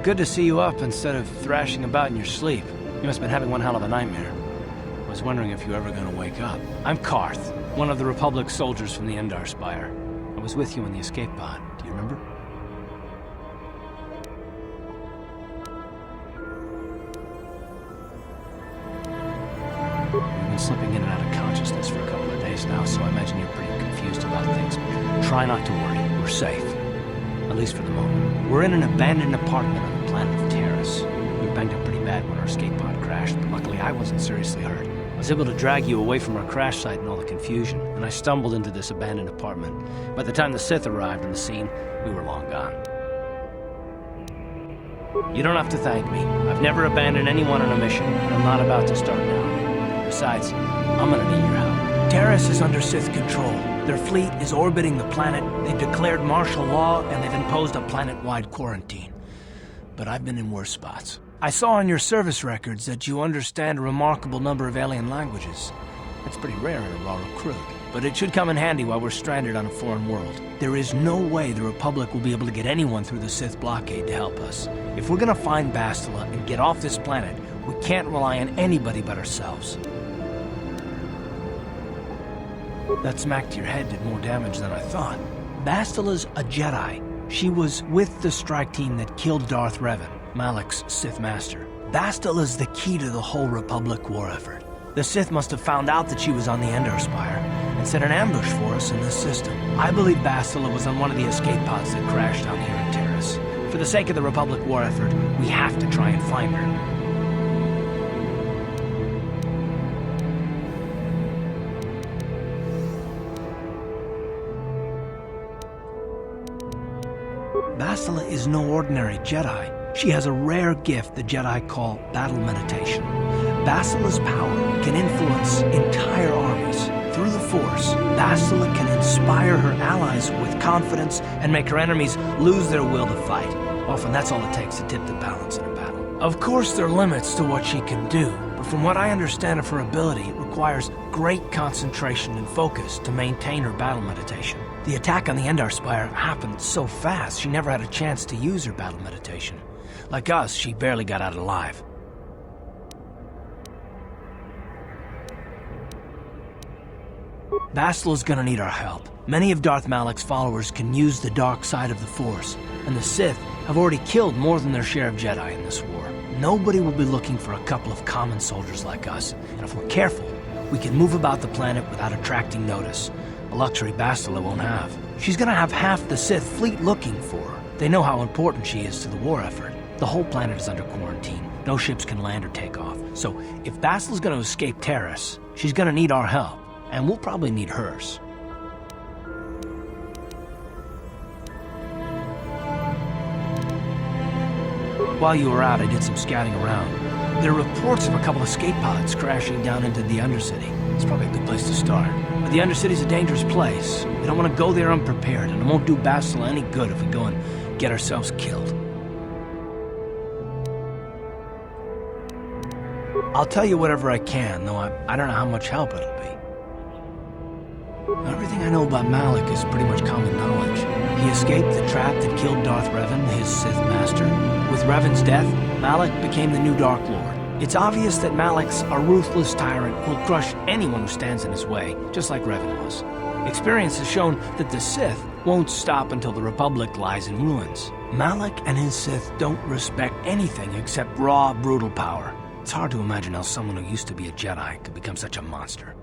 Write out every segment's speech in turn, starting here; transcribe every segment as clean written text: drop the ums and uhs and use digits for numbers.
Good to see you up instead of thrashing about in your sleep. You must have been having one hell of a nightmare. I was wondering if you were ever going to wake up. I'm Karth, one of the Republic soldiers from the Endar Spire. I was with you in the escape pod. Do you remember? You've been slipping in and out of consciousness for a couple of days now, so I imagine you're pretty confused about things. Try not to worry. We're safe. At least for the moment. We're in an abandoned apartment on the planet of Taris. We banged up pretty bad when our escape pod crashed, but luckily I wasn't seriously hurt. I was able to drag you away from our crash site and all the confusion, and I stumbled into this abandoned apartment. By the time the Sith arrived on the scene, we were long gone. You don't have to thank me. I've never abandoned anyone on a mission, and I'm not about to start now. Besides, I'm gonna need your help. Taris is under Sith control. Their fleet is orbiting the planet, they've declared martial law, and they've imposed a planet-wide quarantine. But I've been in worse spots. I saw in your service records that you understand a remarkable number of alien languages. That's pretty rare in a raw recruit, but it should come in handy while we're stranded on a foreign world. There is no way the Republic will be able to get anyone through the Sith blockade to help us. If we're gonna find Bastila and get off this planet, we can't rely on anybody but ourselves. That smack to your head did more damage than I thought. Bastila's a Jedi. She was with the strike team that killed Darth Revan, Malak's Sith Master. Bastila's the key to the whole Republic war effort. The Sith must have found out that she was on the Endar Spire and set an ambush for us in this system. I believe Bastila was on one of the escape pods that crashed down here in Taris. For the sake of the Republic war effort, we have to try and find her. Bastila is no ordinary Jedi. She has a rare gift the Jedi call battle meditation. Bastila's power can influence entire armies. Through the Force, Bastila can inspire her allies with confidence and make her enemies lose their will to fight. Often that's all it takes to tip the balance in a battle. Of course there are limits to what she can do, but from what I understand of her ability, it requires great concentration and focus to maintain her battle meditation. The attack on the Endar Spire happened so fast, she never had a chance to use her battle meditation. Like us, she barely got out alive. Bastila's gonna need our help. Many of Darth Malak's followers can use the dark side of the Force, and the Sith have already killed more than their share of Jedi in this war. Nobody will be looking for a couple of common soldiers like us, and if we're careful, we can move about the planet without attracting notice. A luxury Bastila won't have. She's gonna have half the Sith fleet looking for her. They know how important she is to the war effort. The whole planet is under quarantine. No ships can land or take off. So if Bastila's gonna escape Taris, she's gonna need our help, and we'll probably need hers. While you were out, I did some scouting around. There are reports of a couple of escape pods crashing down into the Undercity. It's probably a good place to start. But the Undercity's a dangerous place. We don't want to go there unprepared, and it won't do Bastila any good if we go and get ourselves killed. I'll tell you whatever I can, though I don't know how much help it'll be. Everything I know about Malak is pretty much common knowledge. He escaped the trap that killed Darth Revan, his Sith Master. With Revan's death, Malak became the new Dark Lord. It's obvious that Malak's a ruthless tyrant who'll crush anyone who stands in his way, just like Revan was. Experience has shown that the Sith won't stop until the Republic lies in ruins. Malak and his Sith don't respect anything except raw, brutal power. It's hard to imagine how someone who used to be a Jedi could become such a monster.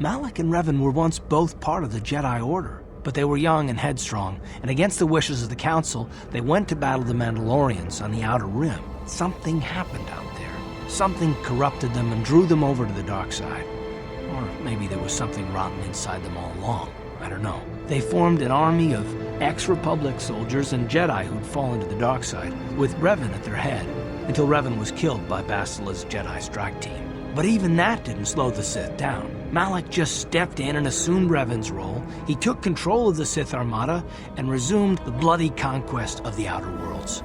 Malak and Revan were once both part of the Jedi Order, but they were young and headstrong, and against the wishes of the Council, they went to battle the Mandalorians on the Outer Rim. Something happened out there. Something corrupted them and drew them over to the dark side. Or maybe there was something rotten inside them all along. I don't know. They formed an army of ex-Republic soldiers and Jedi who'd fallen to the dark side, with Revan at their head, until Revan was killed by Bastila's Jedi strike team. But even that didn't slow the Sith down. Malak just stepped in and assumed Revan's role. He took control of the Sith Armada and resumed the bloody conquest of the Outer Worlds.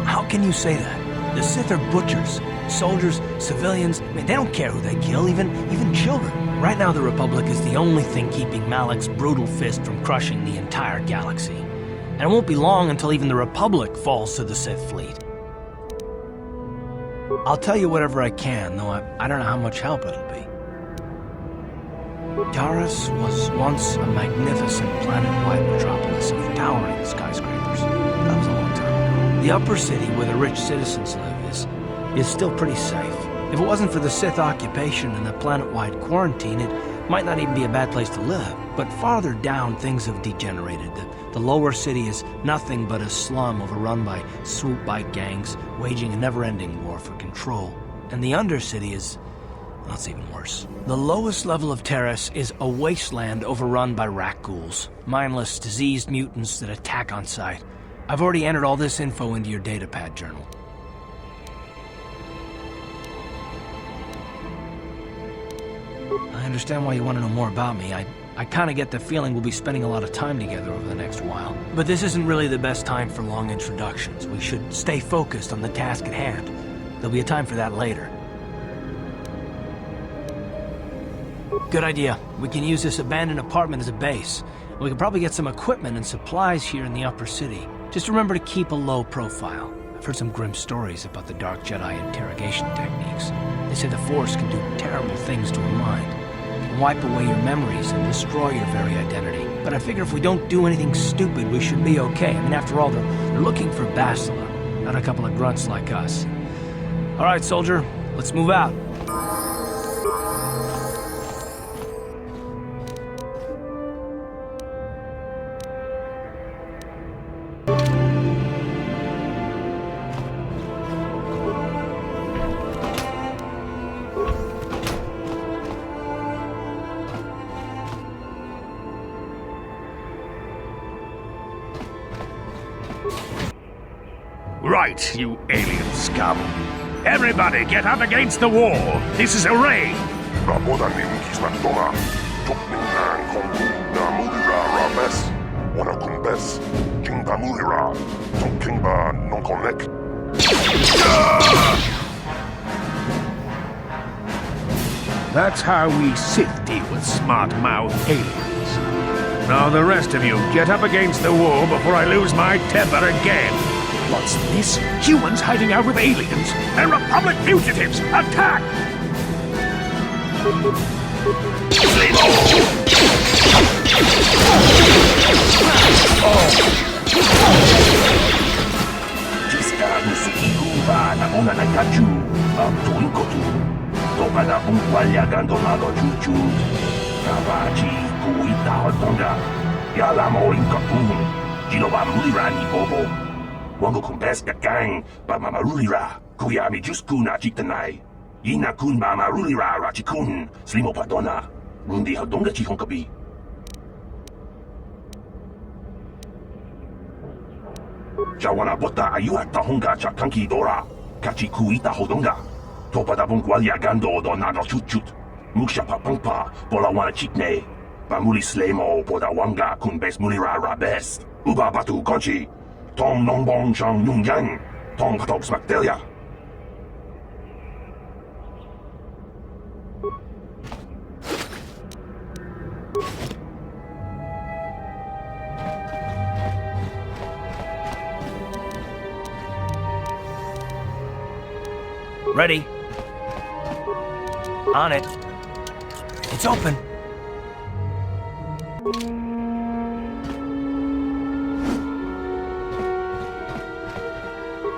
How can you say that? The Sith are butchers. Soldiers, civilians, I mean, they don't care who they kill, even children. Right now the Republic is the only thing keeping Malik's brutal fist from crushing the entire galaxy. And it won't be long until even the Republic falls to the Sith fleet. I'll tell you whatever I can, though I don't know how much help it'll be. Taris was once a magnificent planet-wide metropolis of towering skyscrapers. That was a long time ago. The upper city, where the rich citizens live, is still pretty safe. If it wasn't for the Sith occupation and the planet-wide quarantine, it might not even be a bad place to live. But farther down, things have degenerated. The lower city is nothing but a slum overrun by swoop bike gangs, waging a never-ending war for control. And the undercity is... well, it's even worse. The lowest level of Taris is a wasteland overrun by rat ghouls, mindless, diseased mutants that attack on sight. I've already entered all this info into your datapad journal. I understand why you want to know more about me. I kind of get the feeling we'll be spending a lot of time together over the next while. But this isn't really the best time for long introductions. We should stay focused on the task at hand. There'll be a time for that later. Good idea. We can use this abandoned apartment as a base. We can probably get some equipment and supplies here in the upper city. Just remember to keep a low profile. I've heard some grim stories about the Dark Jedi interrogation techniques. They say the Force can do terrible things to a mind. It can wipe away your memories and destroy your very identity. But I figure if we don't do anything stupid, we should be okay. I mean, after all, they're looking for Bastila, not a couple of grunts like us. All right, soldier, let's move out. Right, you alien scum. Everybody get up against the wall. This is a raid. That's how we Sith deal with smart-mouthed aliens. Now the rest of you, get up against the wall before I lose my temper again. What's this? Humans hiding out with aliens? They're Republic fugitives! Attack! Wango kumbeska gang, ba mamarulira, kuyami juskuna chitanai. Ina kun ba marulira rachikun, slimo padona, rundi hadonga chihonkabi. Jawana bota ayuat tahonga chakanki dora, kachi kuita hodonga. Topada bungwalia gando do nado chutchut, muksha papangpa, bola wana chitne. Bamuli slemo, boda wanga kun bes mulira rabes, uba batu konchi. Tom non bong chang nung yang, Tom patok smakdelia. Ready. On it. It's open.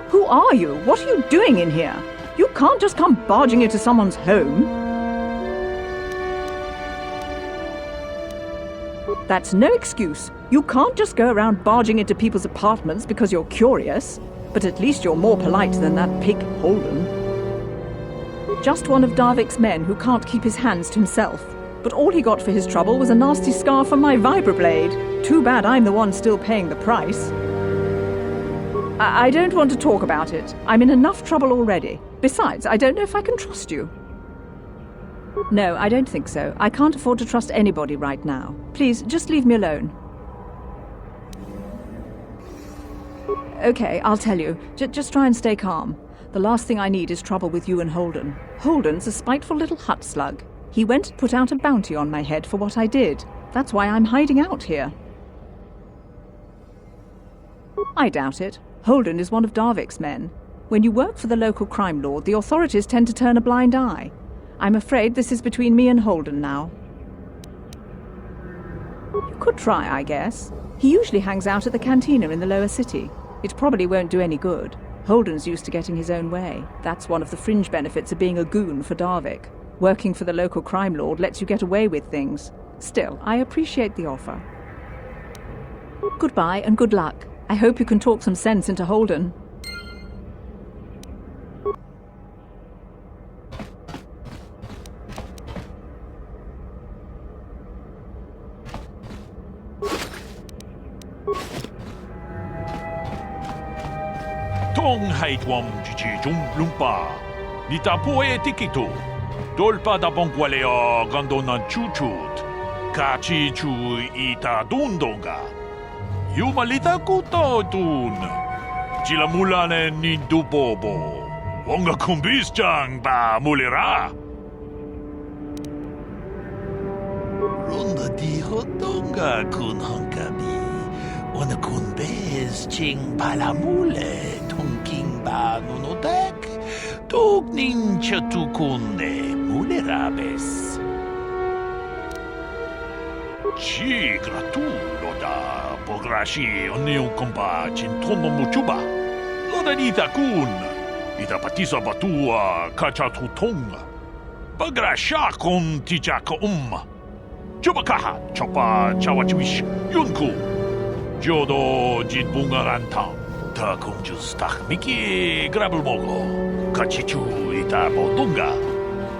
Who are you? What are you doing in here? You can't just come barging into someone's home. That's no excuse. You can't just go around barging into people's apartments because you're curious. But at least you're more polite than that pig Holden. Just one of Darvik's men who can't keep his hands to himself. But all he got for his trouble was a nasty scar from my vibroblade. Too bad I'm the one still paying the price. I don't want to talk about it. I'm in enough trouble already. Besides, I don't know if I can trust you. No, I don't think so. I can't afford to trust anybody right now. Please, just leave me alone. Okay, I'll tell you. Just try and stay calm. The last thing I need is trouble with you and Holden. Holden's a spiteful little hut slug. He went and put out a bounty on my head for what I did. That's why I'm hiding out here. I doubt it. Holden is one of Darvik's men. When you work for the local crime lord, the authorities tend to turn a blind eye. I'm afraid this is between me and Holden now. You could try, I guess. He usually hangs out at the cantina in the lower city. It probably won't do any good. Holden's used to getting his own way. That's one of the fringe benefits of being a goon for Darvik. Working for the local crime lord lets you get away with things. Still, I appreciate the offer. Goodbye and good luck. I hope you can talk some sense into Holden. Tong haitwam jiji lumpa. Nita poe tikito. Dolpa da bongualeo gandona chuchut. Kachi chu ita dundonga. Yumalita kuto dun. Jilamulane ni dubobo. Wonga kumbis jang ba mulira. Runda di hotonga kun honkabi. Wana kun bez ching palamule. King ba nunodek. Tuk nincha tukunde mulerabes. Chi gratulo da pograshi onneun kompa cintono muchuba. Loda nita kun. Ita patisa batua kacha tutonga. Pagrasha kon tijaka Chubakaha chopa chawachiwish yunku. Jodo jitbungarantang. Ta 공주스 딱 미키 그라블 먹어 같이 주이다 보던가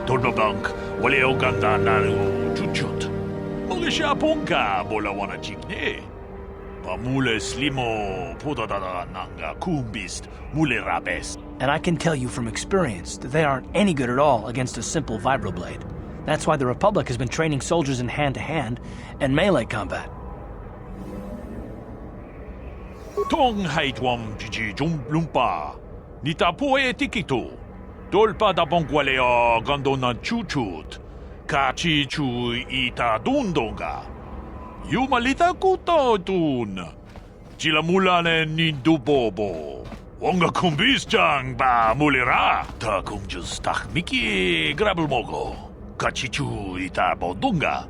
돌로방크 원래 오간다 나누 주축 먹으샤 본가 몰라와나 찍네 바물레 슬리모 보다다다 난가 쿰비스트 물레라베스. And I can tell you from experience that they aren't any good at all against a simple vibroblade. That's why the Republic has been training soldiers in hand-to-hand and melee combat. Tong haitwam jiji lumpa. Nita poe tikito. Dolpa da bongualeo gandona chuchut. Kachi chu ita dundonga. Yumalita kuto dun. Jilamulane ni dubobo. Wonga kumbis jang ba mulira. Ta kumjus tak miki grabul mogo. Kachi chu ita bodunga.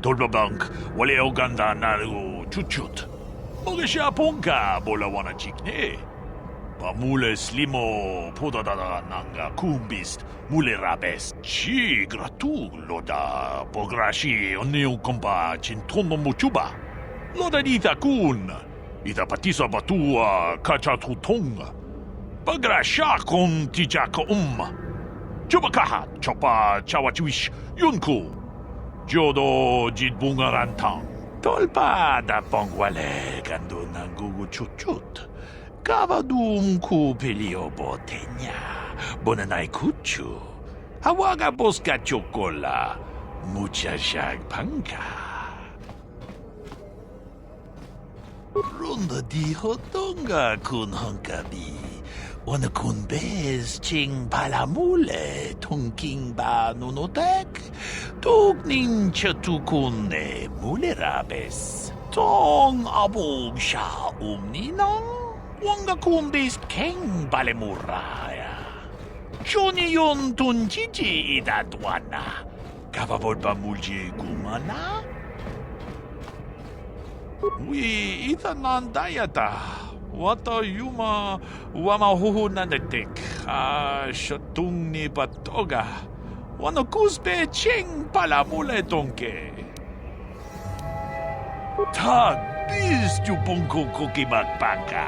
Dolpa bank waleo ganda naru chuchut. 먹으샤 본가 몰라와나 찍네 바물레 슬리모 포다다다 난가 쿰비스트 물레라베스 치 그라투로다 보그라시 언네우 콤바 진토노 무추바 로다 니타 군 이다 파티사 바투아 카차 투통가 바그라샤 콘 티자카 쭈바카하 초파 차와치위시 윤쿠 조도 짓붕아란탕 Tolpa da pongwale gando nangugu chuchut. Kavadum ku pelio botenya. Bonanai kuchu. Hawaga boska chocola. Mucha shag panka. Runda di hotonga kun honkabi. Wana kun bez ching palamule. King ba nunodek. Tuk nincha tukunde mulerabes. Tong abog sha ninang. Wanga kumbis king balemuraya. Johnny yon tunjiji idadwana. Kavavolpa mulji gumana. Wi itanan dayata. Wata yuma wama huhu nandetik. Shatung ni patoga. Wano kuspe ching palamule tonke. Ta bis tu ponko koki makpaka.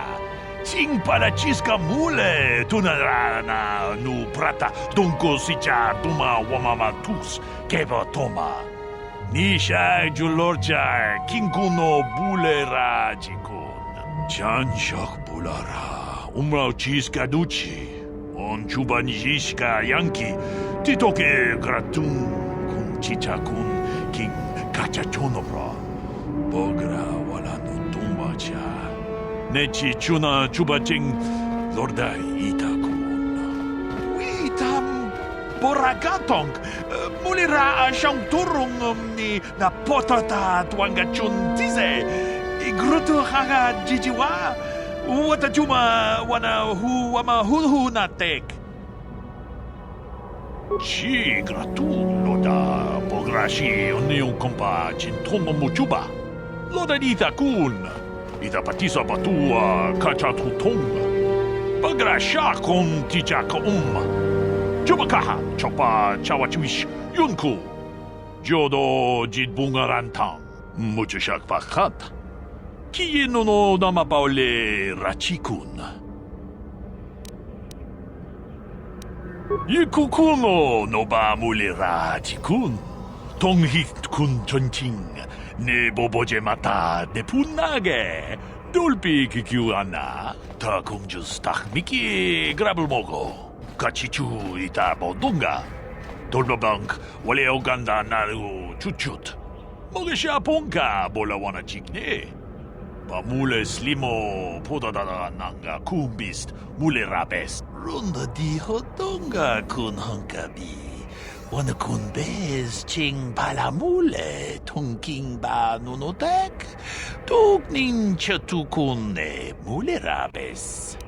Ching pala chiska mule tunarana nu prata donko sicha tuma wamama tus keba toma. Nisha julorcha kinkuno bulera jikun. Chanshak bulara umrao chiska duchi. On chubanjishka yanki. Titoke gratun kun chicha kun king kachachonobra. Bogra wala no tumbacha. Nechi chuna chubaching lorda ita kun. Boragatong, mulira siyang turong ni na potata tuangachun tize. Igruto hanga jijiwa. Wata juma wana hu wama hu na tek. Chi gratu loda pograshi onion kompa chintomo muchuba. Loda dita kun. Ita patisa batua kacha tutong. Pagrasha kon tijaka Chubakaha chopa chawachuish yunku. Jodo jidbungarantang. Muchashak pakat. Kieno no namapaole rachikun. Yikukuno no ba mule rachikun. Tonghit kun chonching. Ne boboje mata de punage. Dolpi kikiuana. Ta kumjus takmiki grabulmogo. Kachichu ita bodunga. Dolbabank wale oganda naru chuchut. Mogesha ponka bola wana chikne. Mule slimo podadada nanga kumbist mule rabes. Runda di hodonga kun hankabi. Wana kun bez ching palamule tongking ba nunotek. Tugnin chatukune mule rabes.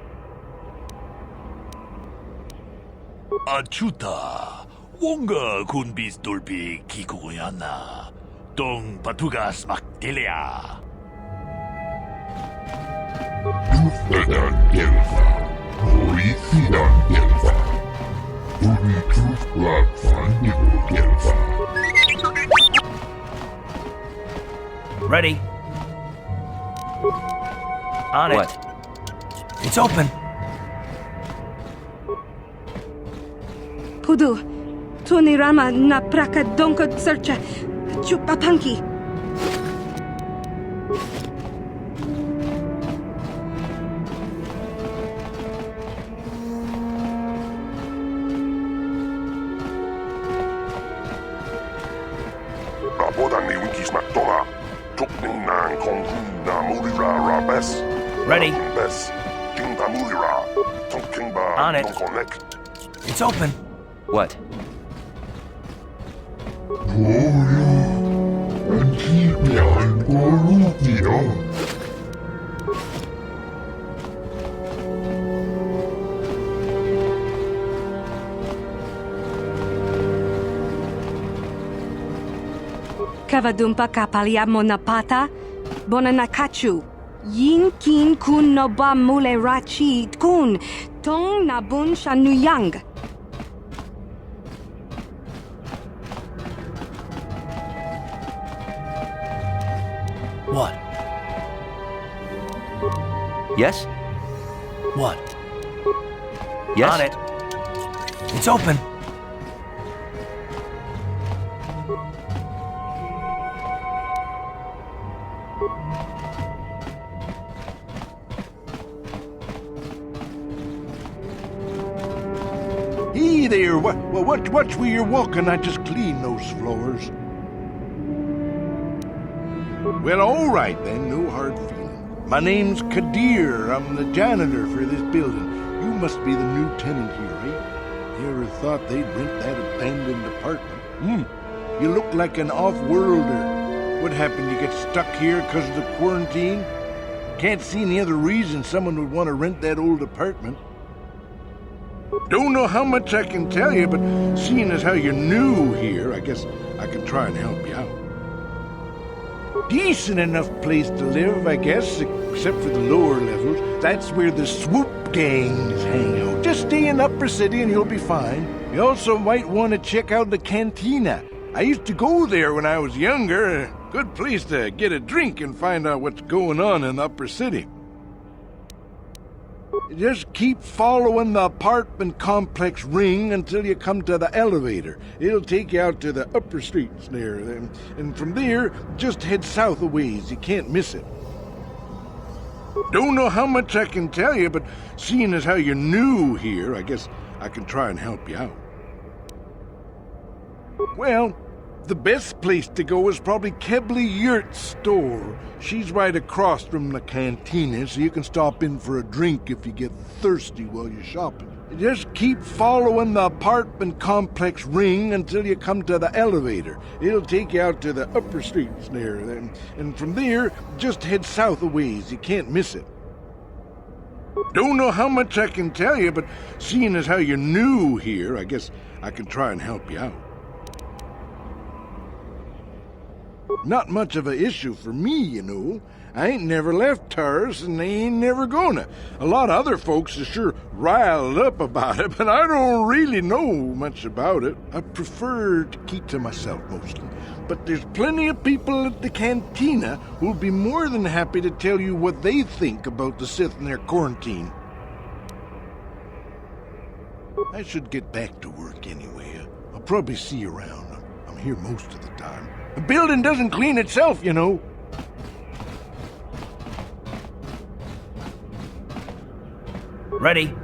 Achuta. Wonga kun bis dolpi kikuyana. Dong patugas maktelea. Tufedan Elfa, Horicidan Elfa, Unituf Fandigo Elfa. Ready? On it. What? It's open. Pudu, Tunirama na praka donko searcha, chupapanki. Ready? On it. It's open. What? Kavadumpa kapaliamo na pata, bonanakachu. Yin kin kun no ba mule rachi kun, tong nabun shanuyang. What? Yes? What? Yes? On it. It's open. Hey there, watch where you're walking. I just cleaned those floors. Well, all right then, no hard feeling. My name's Kadir. I'm the janitor for this building. You must be the new tenant here, eh? You ever thought they'd rent that abandoned apartment? You look like an off-worlder. What happened, you get stuck here because of the quarantine? Can't see any other reason someone would want to rent that old apartment. Don't know how much I can tell you, but seeing as how you're new here, I guess I can try and help you out. Decent enough place to live, I guess, except for the lower levels. That's where the swoop gangs hang out. Just stay in Upper City and you'll be fine. You also might want to check out the cantina. I used to go there when I was younger. A good place to get a drink and find out what's going on in the Upper City. Just keep following the apartment complex ring until you come to the elevator. It'll take you out to the upper streets there. And from there, just head south a ways. You can't miss it. Don't know how much I can tell you, but seeing as how you're new here, I guess I can try and help you out. Well, the best place to go is probably Kebley Yurt's store. She's right across from the cantina, so you can stop in for a drink if you get thirsty while you're shopping. Just keep following the apartment complex ring until you come to the elevator. It'll take you out to the upper streets there. And from there, just head south a ways. You can't miss it. Don't know how much I can tell you, but seeing as how you're new here, I guess I can try and help you out. Not much of an issue for me, you know. I ain't never left Taris, and they ain't never gonna. A lot of other folks are sure riled up about it, but I don't really know much about it. I prefer to keep to myself mostly. But there's plenty of people at the cantina who'll be more than happy to tell you what they think about the Sith and their quarantine. I should get back to work anyway. I'll probably see you around. I'm here most of the time. The building doesn't clean itself, you know. Ready?